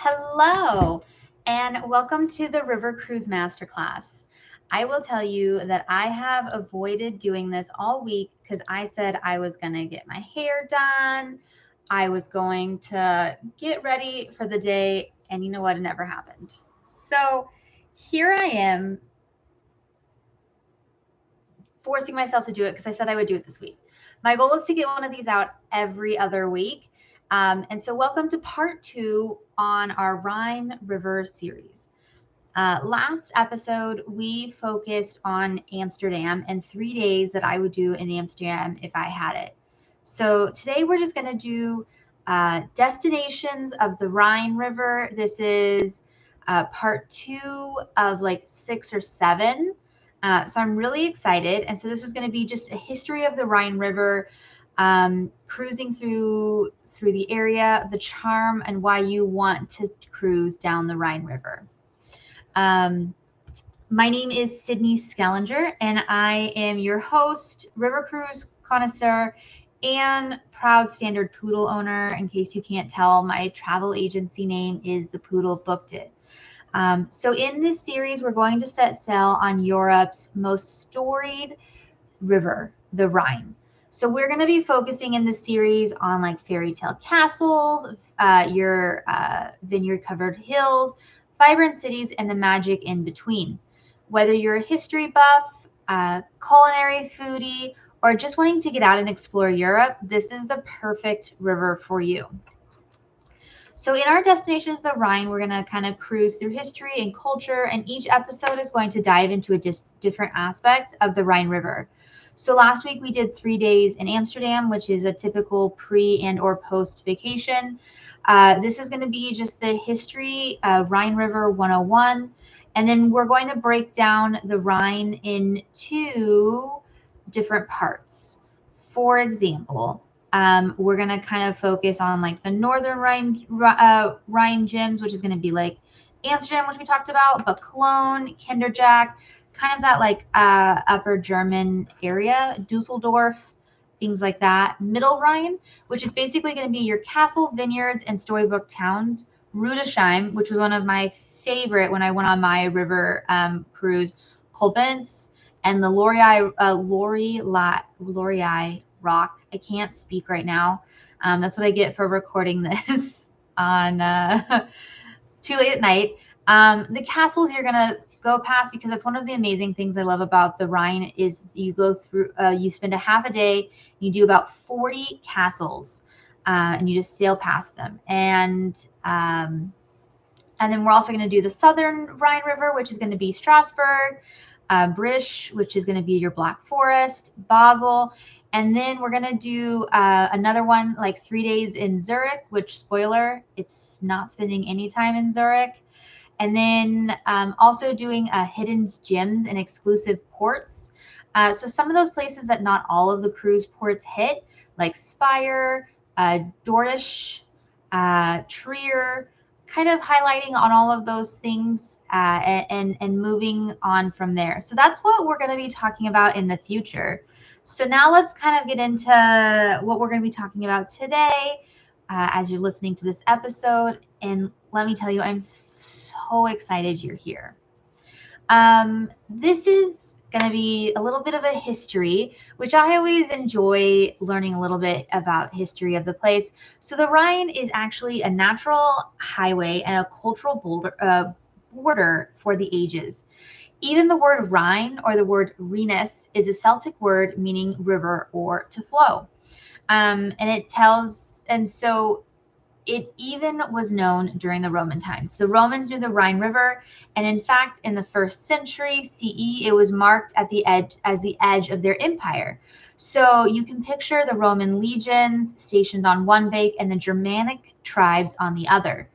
Hello, and welcome to the River Cruise Masterclass. I will tell you that I have avoided doing this all week because I said I was going to get my hair done. I was going to get ready for the day, and you know what? It never happened. So here I am forcing myself to do it because I said I would do it this week. My goal is to get one of these out every other week. And so, welcome to part 2 on our Rhine River series. Last episode, we focused on Amsterdam and 3 days that I would do in Amsterdam if I had it. So, today we're just going to do destinations of the Rhine River. This is part 2 of like 6 or 7. So I'm really excited. And so this is going to be just a history of the Rhine River, cruising through the area, the charm, and why you want to cruise down the Rhine River. My name is Sydney Skellinger, and I am your host, river cruise connoisseur, and proud standard poodle owner. In case you can't tell, my travel agency name is the Poodle Booked It. So in this series, we're going to set sail on Europe's most storied river, the Rhine. So we're going to be focusing in this series on like fairy tale castles, your vineyard-covered hills, vibrant cities, and the magic in between. Whether you're a history buff, culinary foodie, or just wanting to get out and explore Europe, this is the perfect river for you. So in our destinations, the Rhine, we're going to kind of cruise through history and culture, and each episode is going to dive into a different aspect of the Rhine River. So last week we did 3 days in Amsterdam, which is a typical pre and or post vacation. This is going to be just the history, Rhine River 101. And then we're going to break down the Rhine into different parts. For example, we're going to kind of focus on like the northern Rhine gyms, which is going to be like Amsterdam, which we talked about, but Cologne, Kinderjach, kind of that like upper German area, Dusseldorf, things like that. Middle Rhine, which is basically going to be your castles, vineyards, and storybook towns. Rudesheim, which was one of my favorite when I went on my river cruise, Koblenz, and the Lorelei Rock. I can't speak right now. That's what I get for recording this on too late at night. The castles you're gonna go past, because that's one of the amazing things I love about the Rhine is you go through, you spend a half a day, you do about 40 castles, and you just sail past them. And then we're also going to do the southern Rhine River, which is going to be Strasbourg, Brisch, which is going to be your Black Forest, Basel. And then we're going to do another one, like 3 days in Zurich, which, spoiler, it's not spending any time in Zurich. And then also doing hidden gems and exclusive ports. So some of those places that not all of the cruise ports hit, like Speyer, Dordrecht, Trier, kind of highlighting on all of those things and moving on from there. So that's what we're going to be talking about in the future. So now let's kind of get into what we're going to be talking about today as you're listening to this episode. And let me tell you, I'm so excited you're here. This is going to be a little bit of a history, which I always enjoy learning a little bit about history of the place. So the Rhine is actually a natural highway and a cultural border for the ages. Even the word Rhine, or the word Rhenus, is a Celtic word meaning river or to flow. And so it even was known during the Roman times. The Romans knew the Rhine River, and in fact, in the 1st century CE, it was marked at the edge of their empire. So you can picture the Roman legions stationed on one bank and the Germanic tribes on the other,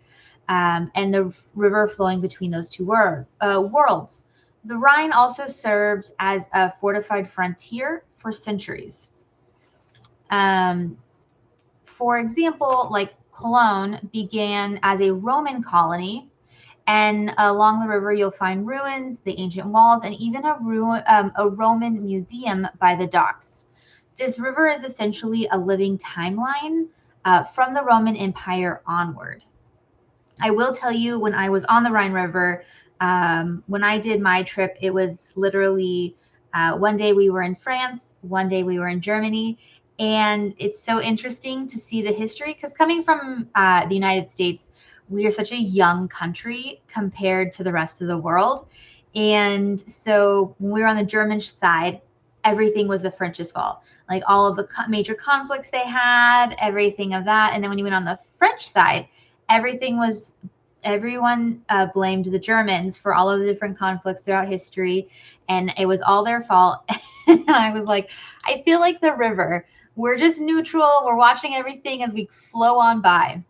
and the river flowing between those two worlds. The Rhine also served as a fortified frontier for centuries. For example, like Cologne began as a Roman colony, and along the river you'll find ruins, the ancient walls, and even a Roman museum by the docks. This river is essentially a living timeline from the Roman Empire onward. I will tell you, when I was on the Rhine River, when I did my trip, it was literally one day we were in France, one day we were in Germany. And it's so interesting to see the history because coming from the United States, we are such a young country compared to the rest of the world. And so when we were on the German side, everything was the French's fault. Like all of the major conflicts they had, everything of that. And then when you went on the French side, everyone blamed the Germans for all of the different conflicts throughout history, and it was all their fault. And I was like, I feel like the river. We're just neutral. We're watching everything as we flow on by.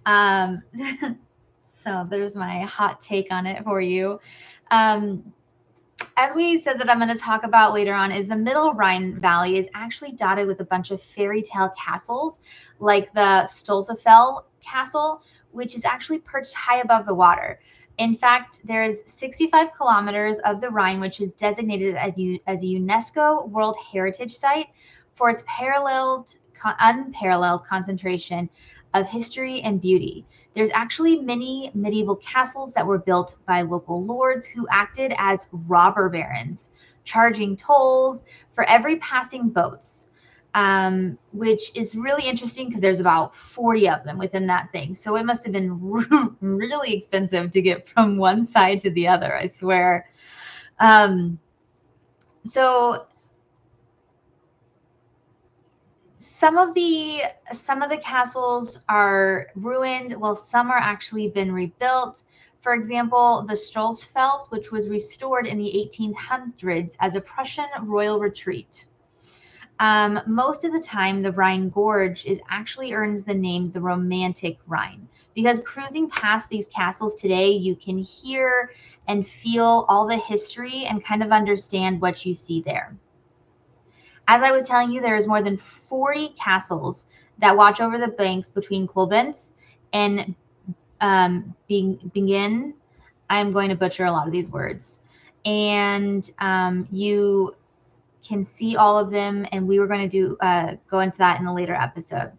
Um, so there's my hot take on it for you. As we said that I'm going to talk about later on, is the Middle Rhine Valley is actually dotted with a bunch of fairy tale castles, like the Stolzefell Castle, which is actually perched high above the water. In fact, there is 65 kilometers of the Rhine, which is designated as a UNESCO World Heritage Site for its unparalleled concentration of history and beauty. There's actually many medieval castles that were built by local lords who acted as robber barons, charging tolls for every passing boats, which is really interesting because there's about 40 of them within that thing. So it must have been really expensive to get from one side to the other, I swear. So some of the castles are ruined, while some are actually been rebuilt. For example, the Stolzfeld, which was restored in the 1800s as a Prussian royal retreat. Most of the time, the Rhine Gorge actually earns the name the Romantic Rhine, because cruising past these castles today, you can hear and feel all the history and kind of understand what you see there. As I was telling you, there is more than 40 castles that watch over the banks between Koblenz and Bingen. I'm going to butcher a lot of these words. And you can see all of them, and we were going to go into that in a later episode.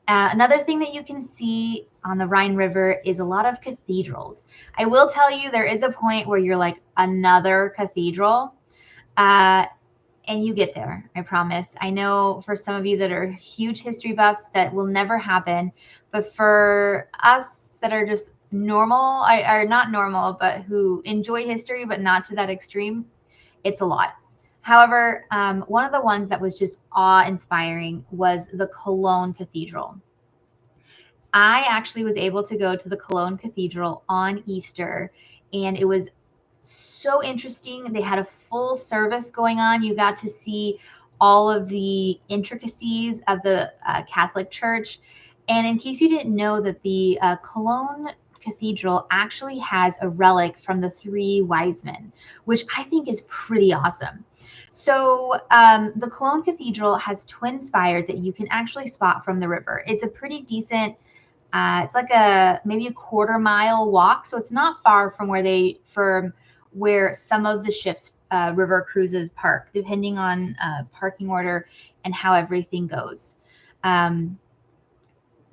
Another thing that you can see on the Rhine River is a lot of cathedrals. I will tell you, there is a point where you're like, another cathedral. And you get there, I promise. I know for some of you that are huge history buffs, that will never happen. But for us that are just normal, are not normal, but who enjoy history, but not to that extreme, it's a lot. However, one of the ones that was just awe-inspiring was the Cologne Cathedral. I actually was able to go to the Cologne Cathedral on Easter, and it was so interesting. They had a full service going on. You got to see all of the intricacies of the Catholic Church. And in case you didn't know, that the Cologne Cathedral actually has a relic from the three wise men, which I think is pretty awesome. So the Cologne Cathedral has twin spires that you can actually spot from the river. It's a pretty decent, it's like maybe a quarter-mile walk. So it's not far from where some of the ships river cruises park, depending on parking order and how everything goes.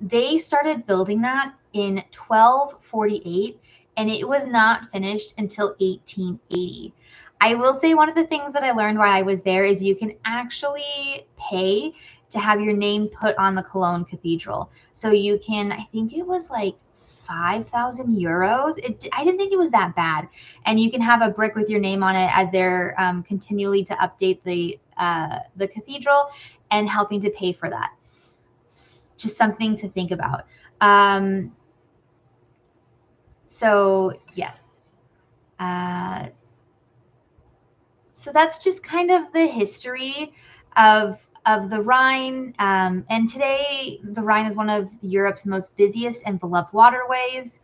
They started building that in 1248, and it was not finished until 1880. I will say one of the things that I learned while I was there is you can actually pay to have your name put on the Cologne Cathedral. So you can, I think it was like 5,000 euros. I didn't think it was that bad. And you can have a brick with your name on it as they're continually to update the cathedral and helping to pay for that. Just something to think about. So yes. So that's just kind of the history of the Rhine. And today, the Rhine is one of Europe's most busiest and beloved waterways.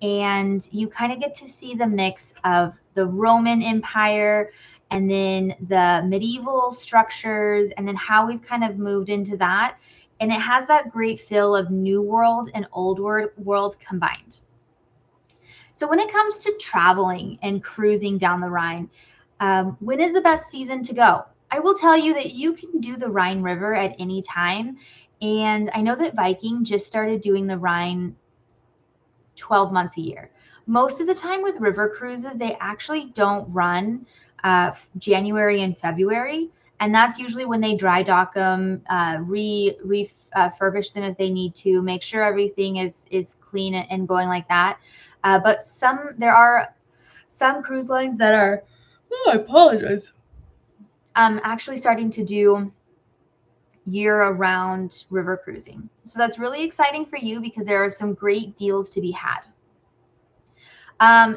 And you kind of get to see the mix of the Roman Empire and then the medieval structures, and then how we've kind of moved into that. And it has that great feel of New World and Old World combined. So when it comes to traveling and cruising down the Rhine, when is the best season to go? I will tell you that you can do the Rhine River at any time. And I know that Viking just started doing the Rhine 12 months a year. Most of the time with river cruises, they actually don't run January and February. And that's usually when they dry dock them, refurbish them if they need to, make sure everything is clean and going like that. But there are some cruise lines that are, oh, I apologize, actually starting to do year-round river cruising. So that's really exciting for you because there are some great deals to be had.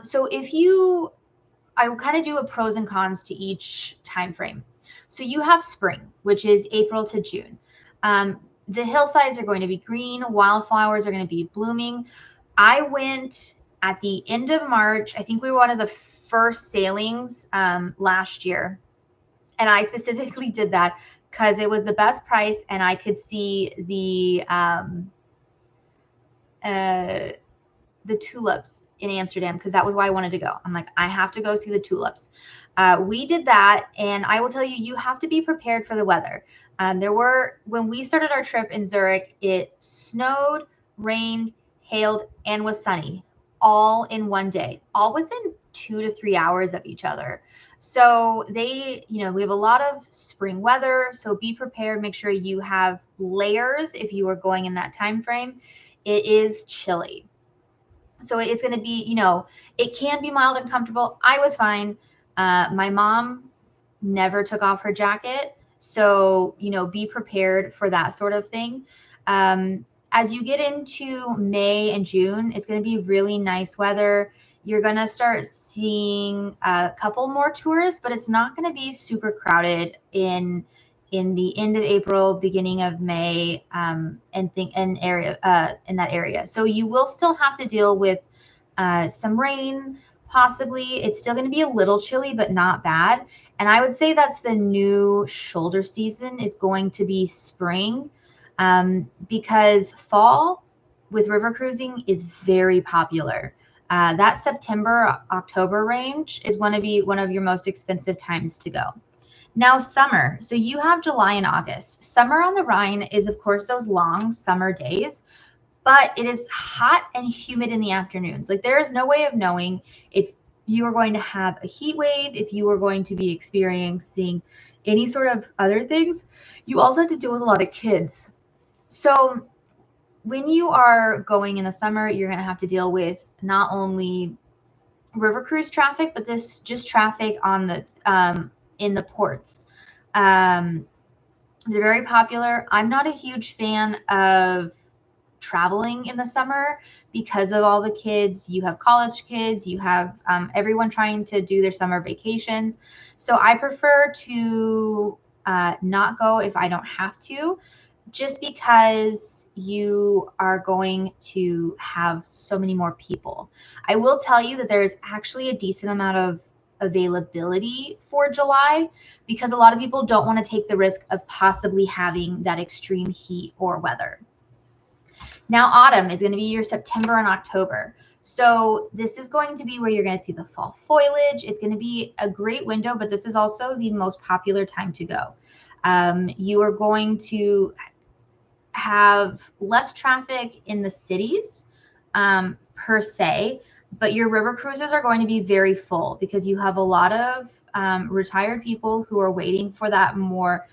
So I will kind of do a pros and cons to each time frame. So you have spring, which is April to June. The hillsides are going to be green, wildflowers are going to be blooming. I went at the end of March. I think we were one of the first sailings last year. And I specifically did that because it was the best price and I could see the tulips in Amsterdam because that was why I wanted to go. I'm like, I have to go see the tulips. We did that, and I will tell you, you have to be prepared for the weather. When we started our trip in Zurich, it snowed, rained, hailed, and was sunny all in one day, all within 2 to 3 hours of each other. So we have a lot of spring weather, so be prepared. Make sure you have layers if you are going in that time frame. It is chilly. So it's going to be, it can be mild and comfortable. I was fine. My mom never took off her jacket. So, be prepared for that sort of thing. As you get into May and June, it's going to be really nice weather. You're going to start seeing a couple more tourists, but it's not going to be super crowded in the end of April, beginning of May, in that area. So you will still have to deal with some rain, possibly. It's still going to be a little chilly, but not bad. And I would say that's the new shoulder season is going to be spring, because fall with river cruising is very popular. That September, October range is going to be one of your most expensive times to go. Now, summer. So you have July and August. Summer on the Rhine is, of course, those long summer days, but it is hot and humid in the afternoons. Like, there is no way of knowing if you are going to have a heat wave, if you are going to be experiencing any sort of other things. You also have to deal with a lot of kids. So when you are going in the summer, you're going to have to deal with not only river cruise traffic, but this just traffic on the in the ports. They're very popular. I'm not a huge fan of traveling in the summer because of all the kids. You have college kids, you have everyone trying to do their summer vacations. So I prefer to not go if I don't have to, just because you are going to have so many more people. I will tell you that there's actually a decent amount of availability for July because a lot of people don't want to take the risk of possibly having that extreme heat or weather. Now, autumn is going to be your September and October. So this is going to be where you're going to see the fall foliage. It's going to be a great window, but this is also the most popular time to go. You are going to have less traffic in the cities per se, but your river cruises are going to be very full because you have a lot of retired people who are waiting for that more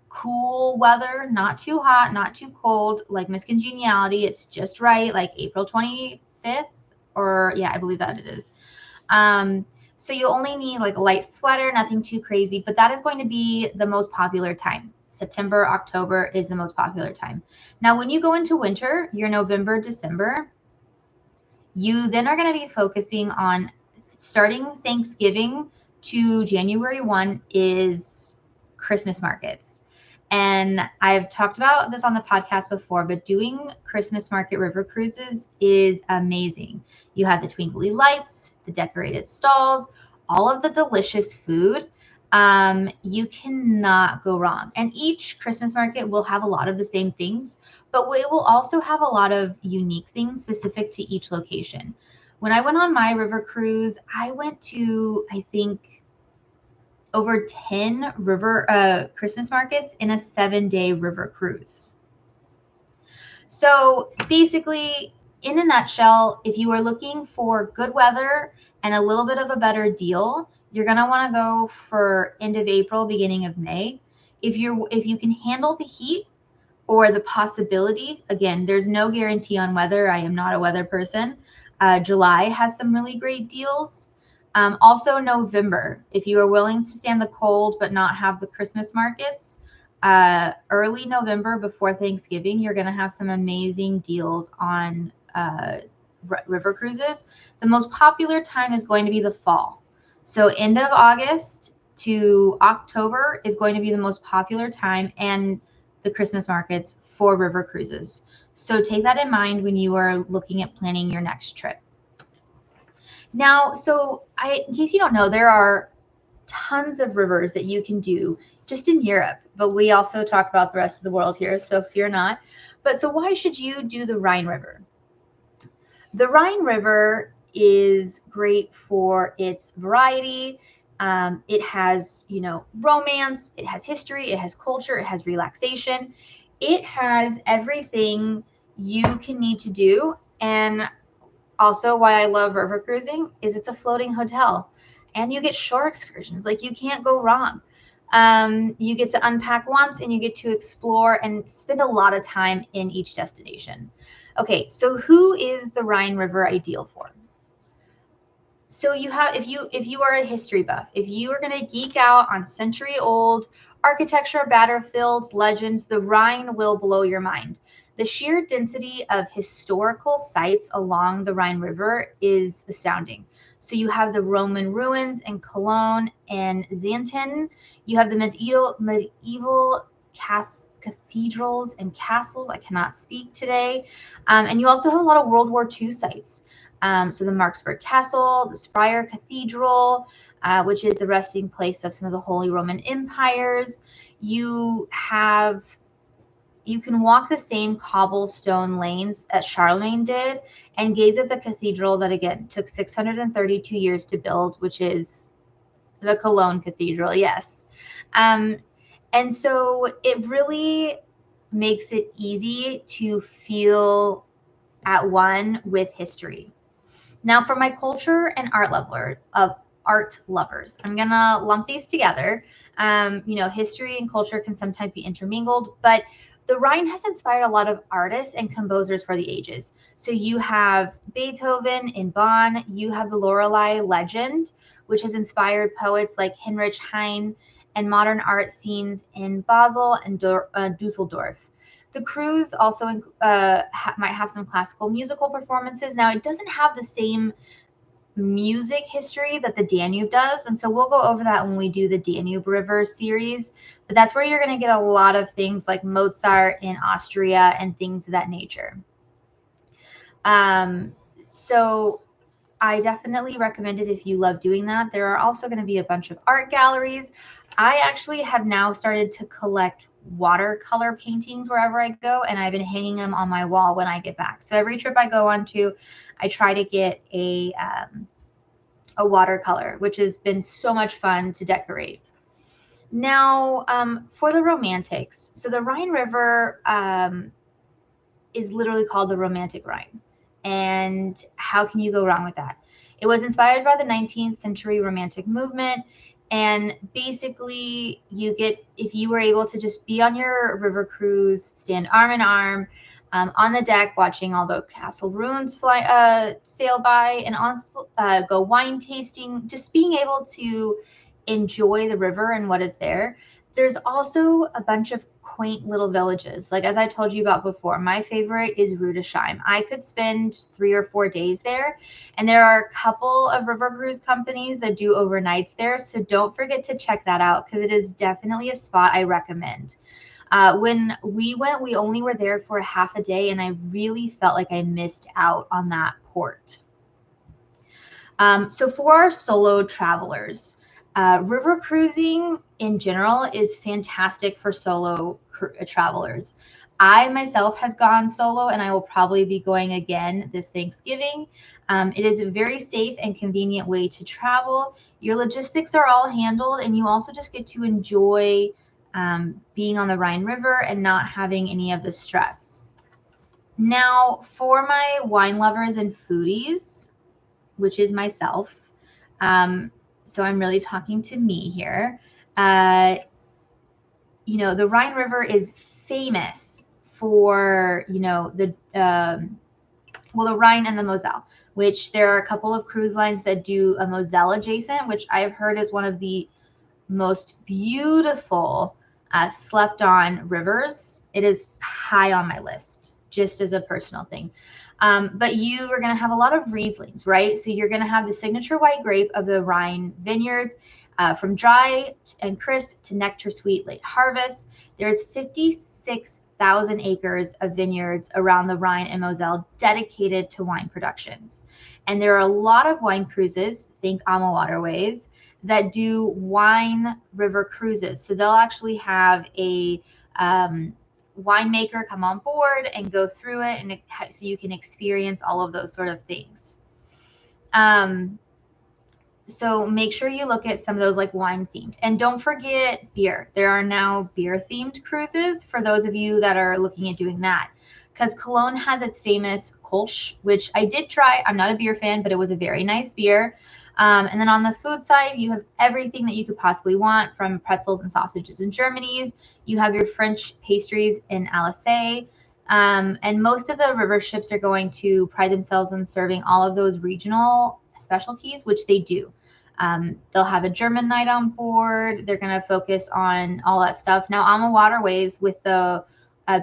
cool weather, not too hot, not too cold, like Miss Congeniality. It's just right, like April 25th, or yeah, I believe that it is. So you only need like a light sweater, nothing too crazy, but that is going to be the most popular time. September, October is the most popular time. Now, when you go into winter, your November, December, you then are going to be focusing on starting Thanksgiving to January 1 is Christmas markets. And I've talked about this on the podcast before, but doing Christmas market river cruises is amazing. You have the twinkly lights, the decorated stalls, all of the delicious food. You cannot go wrong. And each Christmas market will have a lot of the same things, but it will also have a lot of unique things specific to each location. When I went on my river cruise, I went to, I think, over 10 Christmas markets in a 7-day river cruise. So basically, in a nutshell, if you are looking for good weather and a little bit of a better deal, you're going to want to go for end of April, beginning of May. If you can handle the heat or the possibility, again, there's no guarantee on weather. I am not a weather person. July has some really great deals. Also November, if you are willing to stand the cold but not have the Christmas markets, early November before Thanksgiving, you're going to have some amazing deals on river cruises. The most popular time is going to be the fall. So end of August to October is going to be the most popular time, and the Christmas markets for river cruises. So take that in mind when you are looking at planning your next trip. Now, in case you don't know, there are tons of rivers that you can do just in Europe, but we also talk about the rest of the world here, so fear not. But so why should you do the Rhine River? The Rhine River is great for its variety. It has, romance, it has history, it has culture, it has relaxation. It has everything you can need to do. And also why I love river cruising is it's a floating hotel and you get shore excursions. Like, you can't go wrong. You get to unpack once and you get to explore and spend a lot of time in each destination. Okay, so who is the Rhine River ideal for? So if you are a history buff, if you are going to geek out on century-old architecture, battlefields, legends, the Rhine will blow your mind. The sheer density of historical sites along the Rhine River is astounding. So you have the Roman ruins in Cologne and Xanten. You have the medieval cathedrals and castles. I cannot speak today. And you also have a lot of World War II sites. So the Marksburg Castle, the Speyer Cathedral, which is the resting place of some of the Holy Roman Empires. You can walk the same cobblestone lanes that Charlemagne did and gaze at the cathedral that, again, took 632 years to build, which is the Cologne Cathedral, yes. And so it really makes it easy to feel at one with history. Now, for my culture and art lovers, I'm gonna lump these together. History and culture can sometimes be intermingled, but the Rhine has inspired a lot of artists and composers for the ages. So you have Beethoven in Bonn, you have the Lorelei legend, which has inspired poets like Heinrich Heine, and modern art scenes in Basel and Dusseldorf. The cruise also might have some classical musical performances. Now, it doesn't have the same music history that the Danube does, and so we'll go over that when we do the Danube River series, but that's where you're going to get a lot of things like Mozart in Austria and things of that nature. So I definitely recommend it if you love doing that. There are also going to be a bunch of art galleries. I actually have now started to collect watercolor paintings wherever I go, and I've been hanging them on my wall when I get back. So every trip I go on to, I try to get a watercolor, which has been so much fun to decorate. Now, for the romantics. So the Rhine River is literally called the Romantic Rhine. And how can you go wrong with that? It was inspired by the 19th century Romantic movement. And basically, if you were able to just be on your river cruise, stand arm in arm on the deck, watching all the castle ruins sail by, and also go wine tasting, just being able to enjoy the river and what is there. There's also a bunch of quaint little villages. Like, as I told you about before, my favorite is Rudesheim. I could spend 3 or 4 days there, and there are a couple of river cruise companies that do overnights there, so don't forget to check that out because it is definitely a spot I recommend. When we went, we only were there for half a day, and I really felt like I missed out on that port. So for our solo travelers, river cruising in general is fantastic for solo travelers. I myself has gone solo, and I will probably be going again this Thanksgiving. It is a very safe and convenient way to travel. Your logistics are all handled, and you also just get to enjoy being on the Rhine River and not having any of the stress. Now, for my wine lovers and foodies, which is myself, so I'm really talking to me here. The Rhine River is famous for, the Rhine and the Moselle, which there are a couple of cruise lines that do a Moselle adjacent, which I've heard is one of the most beautiful slept on rivers. It is high on my list, just as a personal thing. But you are going to have a lot of Rieslings, right? So you're going to have the signature white grape of the Rhine vineyards, from dry and crisp to nectar sweet late harvest. There's 56,000 acres of vineyards around the Rhine and Moselle dedicated to wine productions. And there are a lot of wine cruises, think Alma Waterways, that do wine river cruises. So they'll actually have a winemaker come on board and go through it, and so you can experience all of those sort of things. So make sure you look at some of those like wine themed, and don't forget beer. There are now beer themed cruises for those of you that are looking at doing that, because Cologne has its famous Kolsch, which I did try. I'm not a beer fan, but it was a very nice beer. And then on the food side, you have everything that you could possibly want, from pretzels and sausages in Germany's. You have your French pastries in Alsace. And most of the river ships are going to pride themselves on serving all of those regional specialties, which they do. They'll have a German night on board. They're going to focus on all that stuff. Now, Alma Waterways, with the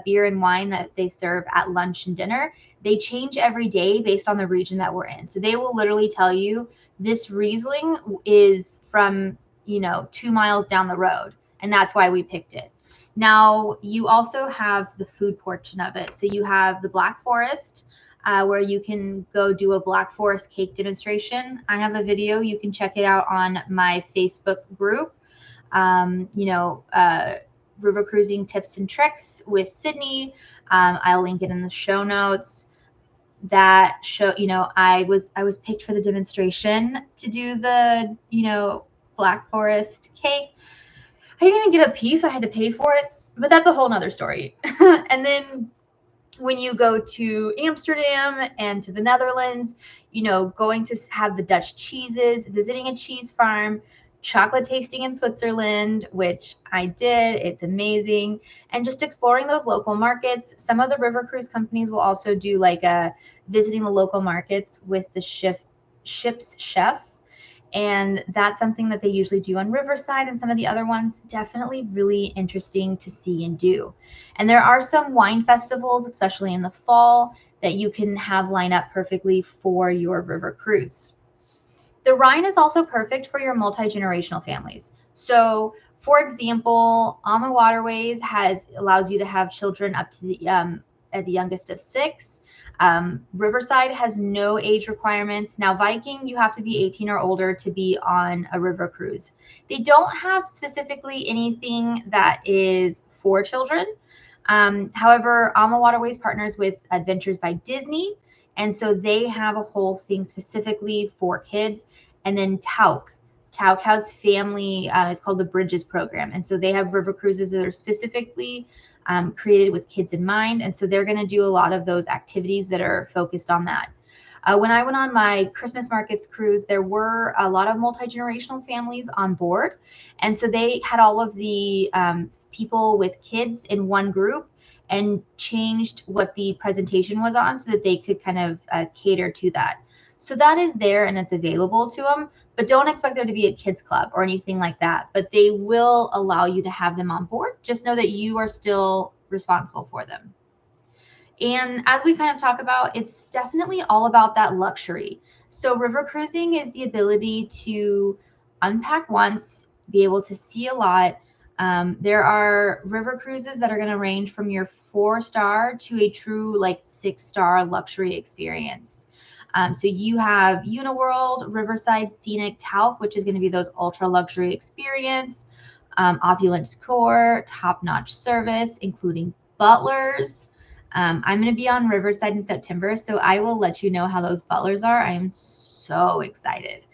beer and wine that they serve at lunch and dinner, they change every day based on the region that we're in. So they will literally tell you, this Riesling is from, 2 miles down the road, and that's why we picked it. Now, you also have the food portion of it. So you have the Black Forest, where you can go do a Black Forest cake demonstration. I have a video. You can check it out on my Facebook group. River cruising tips and tricks with Sydney. I'll link it in the show notes. That show, I was picked for the demonstration to do the, Black Forest cake. I didn't even get a piece. I had to pay for it, but that's a whole nother story. And then when you go to Amsterdam and to the Netherlands, going to have the Dutch cheeses, visiting a cheese farm, chocolate tasting in Switzerland, which I did. It's amazing. And just exploring those local markets. Some of the river cruise companies will also do like visiting the local markets with the ship's chef. And that's something that they usually do on Riverside, and some of the other ones. Definitely really interesting to see and do. And there are some wine festivals, especially in the fall, that you can have line up perfectly for your river cruise. The Rhine is also perfect for your multi-generational families. So, for example, Alma Waterways allows you to have children up to at the youngest of 6. Riverside has no age requirements. Now, Viking, you have to be 18 or older to be on a river cruise. They don't have specifically anything that is for children. However, Alma Waterways partners with Adventures by Disney, and so they have a whole thing specifically for kids. And then Tauk has family. It's called the Bridges program, and so they have river cruises that are specifically created with kids in mind. And so they're going to do a lot of those activities that are focused on that. When I went on my Christmas markets cruise, there were a lot of multi-generational families on board. And so they had all of the people with kids in one group and changed what the presentation was on so that they could kind of cater to that. So that is there and it's available to them, but don't expect there to be a kids club or anything like that. But they will allow you to have them on board. Just know that you are still responsible for them. And as we kind of talk about, it's definitely all about that luxury. So river cruising is the ability to unpack once, be able to see a lot. There are river cruises that are going to range from your 4-star to a true like 6-star luxury experience. So you have Uniworld, Riverside, Scenic, Tauk, which is going to be those ultra luxury experience, opulent decor, top-notch service, including butlers. I'm going to be on Riverside in September, so I will let you know how those butlers are. I am so excited.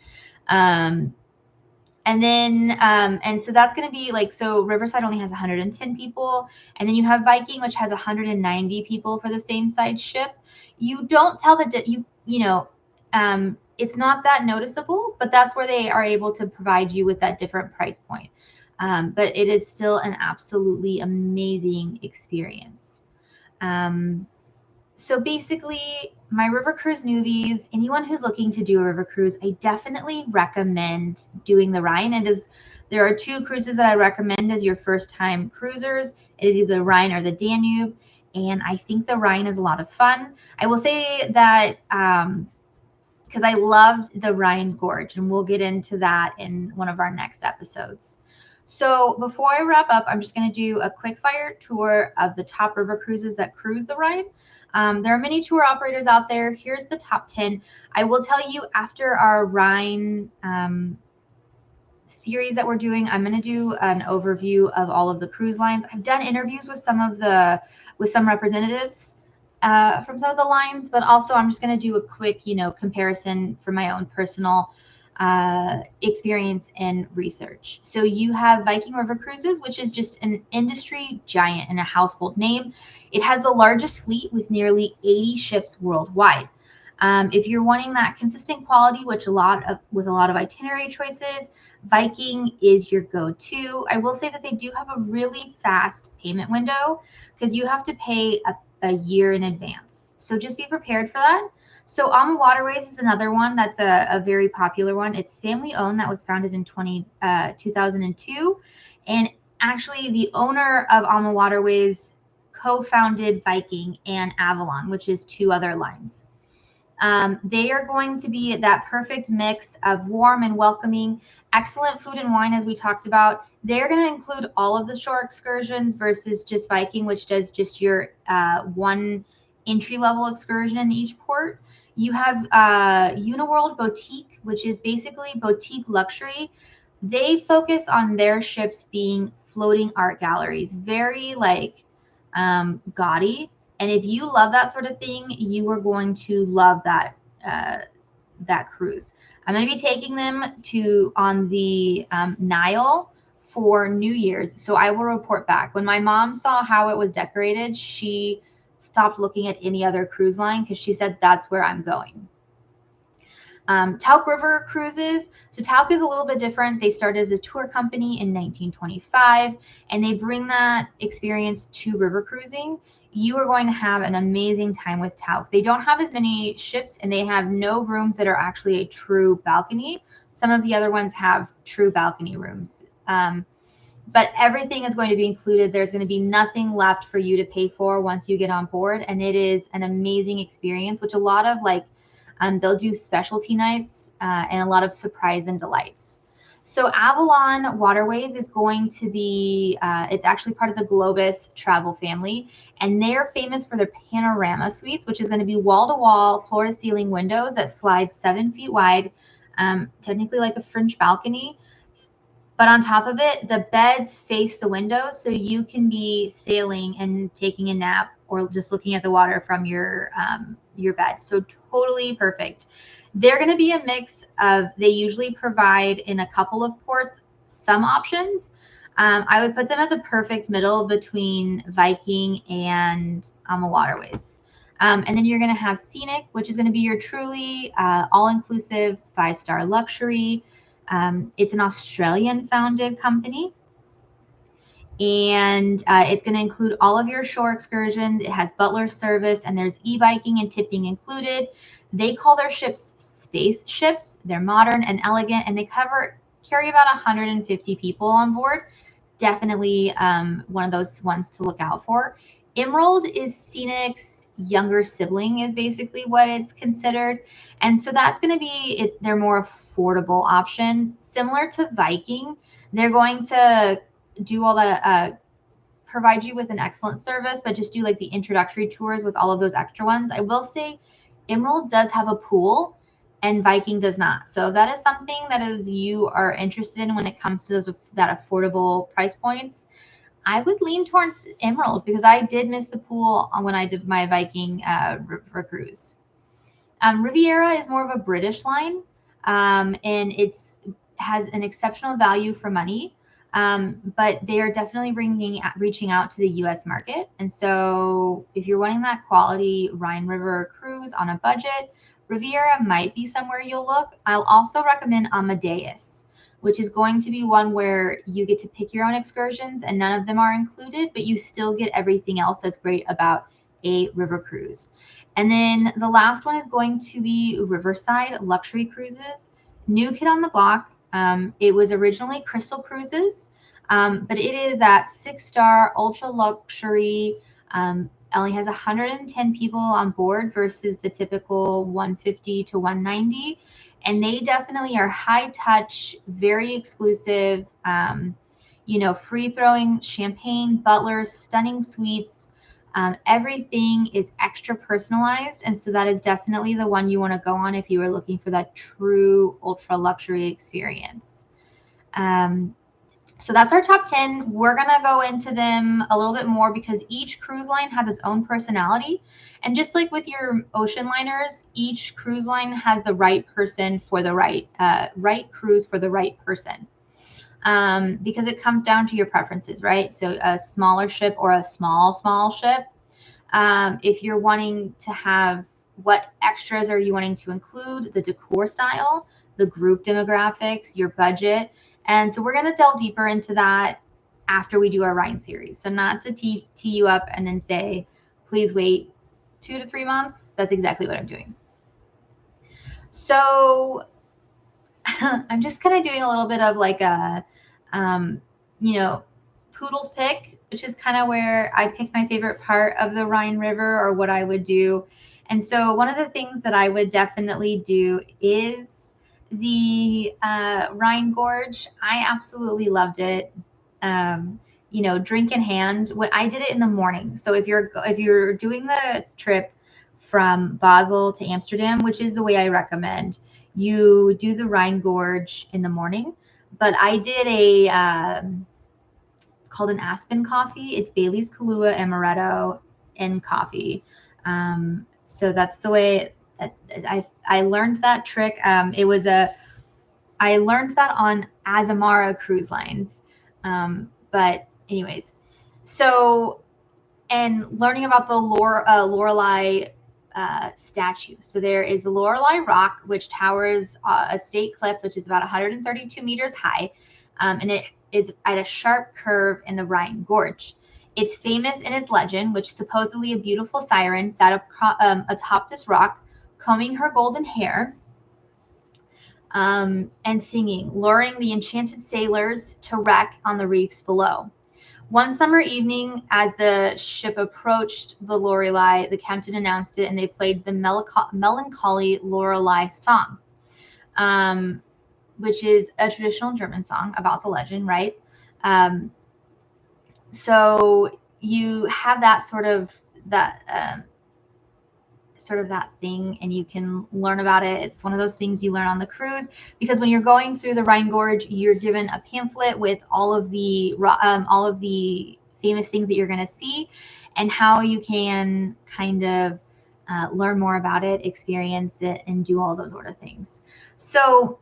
And then, and so that's going to be like, so Riverside only has 110 people. And then you have Viking, which has 190 people for the same size ship. You don't tell it's not that noticeable, but that's where they are able to provide you with that different price point. But it is still an absolutely amazing experience. So basically, my river cruise newbies, anyone who's looking to do a river cruise, I definitely recommend doing the Rhine. There are 2 cruises that I recommend as your first time cruisers. It is either the Rhine or the Danube. And I think the Rhine is a lot of fun. I will say that because I loved the Rhine Gorge, and we'll get into that in one of our next episodes. So before I wrap up, I'm just going to do a quick fire tour of the top river cruises that cruise the Rhine. There are many tour operators out there. Here's the top 10. I will tell you after our Rhine series that we're doing, I'm going to do an overview of all of the cruise lines. I've done interviews with some representatives from some of the lines, but also I'm just going to do a quick, comparison for my own personal experience and research. So you have Viking River Cruises, which is just an industry giant and a household name. It has the largest fleet with nearly 80 ships worldwide. If you're wanting that consistent quality, with a lot of itinerary choices, Viking is your go-to. I will say that they do have a really fast payment window because you have to pay a year in advance. So just be prepared for that. So Alma Waterways is another one that's a very popular one. It's family owned. That was founded in 2002. And actually the owner of Alma Waterways co-founded Viking and Avalon, which is 2 other lines. They are going to be that perfect mix of warm and welcoming, excellent food and wine, as we talked about. They're going to include all of the shore excursions versus just Viking, which does just your one entry-level excursion in each port. You have Uniworld Boutique, which is basically boutique luxury. They focus on their ships being floating art galleries, very gaudy. And if you love that sort of thing, you are going to love that cruise. I'm going to be taking them on the Nile for New Year's, so I will report back. When my mom saw how it was decorated, she stopped looking at any other cruise line because she said that's where I'm going. Tauk River Cruises. So Tauk is a little bit different. They started as a tour company in 1925, and they bring that experience to river cruising. You are going to have an amazing time with Tauk. They don't have as many ships, and they have no rooms that are actually a true balcony. Some of the other ones have true balcony rooms. But everything is going to be included. There's going to be nothing left for you to pay for once you get on board. And it is an amazing experience, which a lot of they'll do specialty nights and a lot of surprise and delights. So Avalon Waterways is going to be, it's actually part of the Globus travel family. And they're famous for their panorama suites, which is going to be wall-to-wall, floor-to-ceiling windows that slide 7 feet wide, technically like a French balcony. But on top of it, the beds face the windows, so you can be sailing and taking a nap or just looking at the water from your bed. So totally perfect. They're going to be a mix of, they usually provide in a couple of ports some options. I would put them as a perfect middle between Viking and Alma Waterways. And then you're going to have Scenic, which is going to be your truly all-inclusive 5-star luxury. It's an Australian-founded company, and it's going to include all of your shore excursions. It has butler service, and there's e-biking and tipping included. They call their ships space ships. They're modern and elegant, and they carry about 150 people on board. Definitely one of those ones to look out for. Emerald is Scenic's younger sibling, is basically what it's considered. And so that's going to be their more affordable option. Similar to Viking, they're going to do all the provide you with an excellent service, but just do like the introductory tours with all of those extra ones. I will say Emerald does have a pool and Viking does not. So that is something that you are interested in when it comes to that affordable price points. I would lean towards Emerald because I did miss the pool when I did my Viking river cruise. Riviera is more of a British line, and it's has an exceptional value for money, but they are definitely reaching out to the U.S. market. And so if you're wanting that quality Rhine River cruise on a budget, Riviera might be somewhere you'll look. I'll also recommend Amadeus, which is going to be one where you get to pick your own excursions and none of them are included, but you still get everything else that's great about a river cruise. And then the last one is going to be Riverside Luxury Cruises. New kid on the block. It was originally Crystal Cruises, but it is at 6-star ultra luxury. Only has 110 people on board versus the typical 150 to 190. And they definitely are high touch, very exclusive, free throwing champagne, butlers, stunning suites. Everything is extra personalized. And so that is definitely the one you want to go on if you are looking for that true ultra luxury experience. So that's our top 10. We're going to go into them a little bit more because each cruise line has its own personality. And just like with your ocean liners, each cruise line has the right person for the right cruise for the right person. Because it comes down to your preferences, right? So a smaller ship or a small ship. If you're wanting to have, what extras are you wanting to include? The decor style, the group demographics, your budget. And so we're going to delve deeper into that after we do our Rhine series. So not to tee you up and then say, please wait 2 to 3 months. That's exactly what I'm doing. So I'm just kind of doing a little bit of like a, Poodle's pick, which is kind of where I pick my favorite part of the Rhine River or what I would do. And so one of the things that I would definitely do is the Rhine Gorge. I absolutely loved it. Drink in hand. What I did it in the morning. So if you're doing the trip from Basel to Amsterdam, which is the way I recommend, you do the Rhine Gorge in the morning. But I did it's called an Aspen coffee. It's Bailey's, Kahlua, Amaretto, and coffee. So that's the way I learned that trick. I learned that on Azamara Cruise Lines. But anyways, so, and learning about the Lorelei statue. So there is the Lorelei Rock, which towers a state cliff, which is about 132 meters high. And it is at a sharp curve in the Rhine Gorge. It's famous in its legend, which supposedly a beautiful siren sat atop this rock, combing her golden hair and singing, luring the enchanted sailors to wreck on the reefs below. One summer evening, as the ship approached the Lorelei, the captain announced it, and they played the melancholy Lorelei song, which is a traditional German song about the legend, right? So you have that sort of that thing, and you can learn about it. It's one of those things you learn on the cruise, because when you're going through the Rhine Gorge, you're given a pamphlet with all of the famous things that you're going to see and how you can kind of learn more about it, experience it, and do all those sort of things. So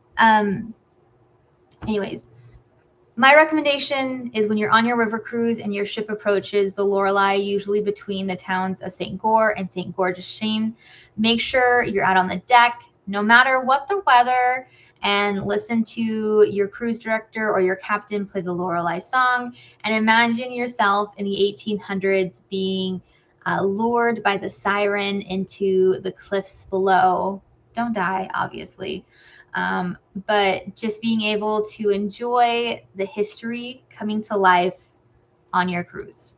anyways, my recommendation is when you're on your river cruise and your ship approaches the Lorelei, usually between the towns of St. Goar and St. George-Sheen, make sure you're out on the deck, no matter what the weather, and listen to your cruise director or your captain play the Lorelei song, and imagine yourself in the 1800s being lured by the siren into the cliffs below. Don't die, obviously. But just being able to enjoy the history coming to life on your cruise.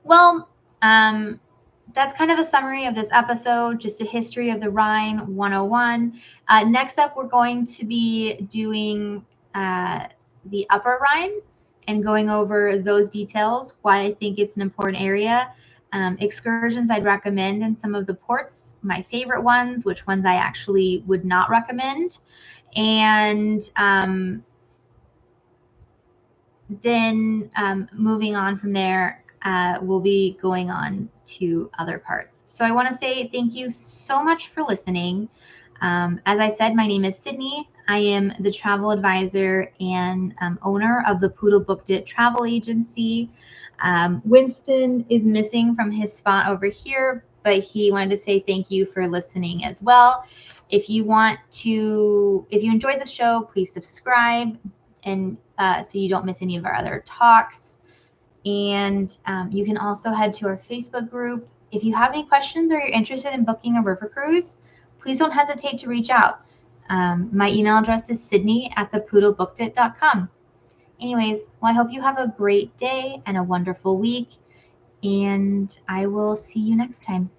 Well, that's kind of a summary of this episode, just a history of the Rhine 101. Next up, we're going to be doing the Upper Rhine and going over those details, why I think it's an important area. Excursions I'd recommend in some of the ports, my favorite ones, which ones I actually would not recommend. And then moving on from there, we'll be going on to other parts. So I want to say thank you so much for listening. As I said, my name is Sydney. I am the travel advisor and owner of the Poodle Booked It travel agency. Winston is missing from his spot over here, but he wanted to say thank you for listening as well. If you enjoyed the show, please subscribe and so you don't miss any of our other talks. And you can also head to our Facebook group. If you have any questions or you're interested in booking a river cruise, please don't hesitate to reach out. My email address is sydney@thepoodlebookedit.com. Anyways, well, I hope you have a great day and a wonderful week, and I will see you next time.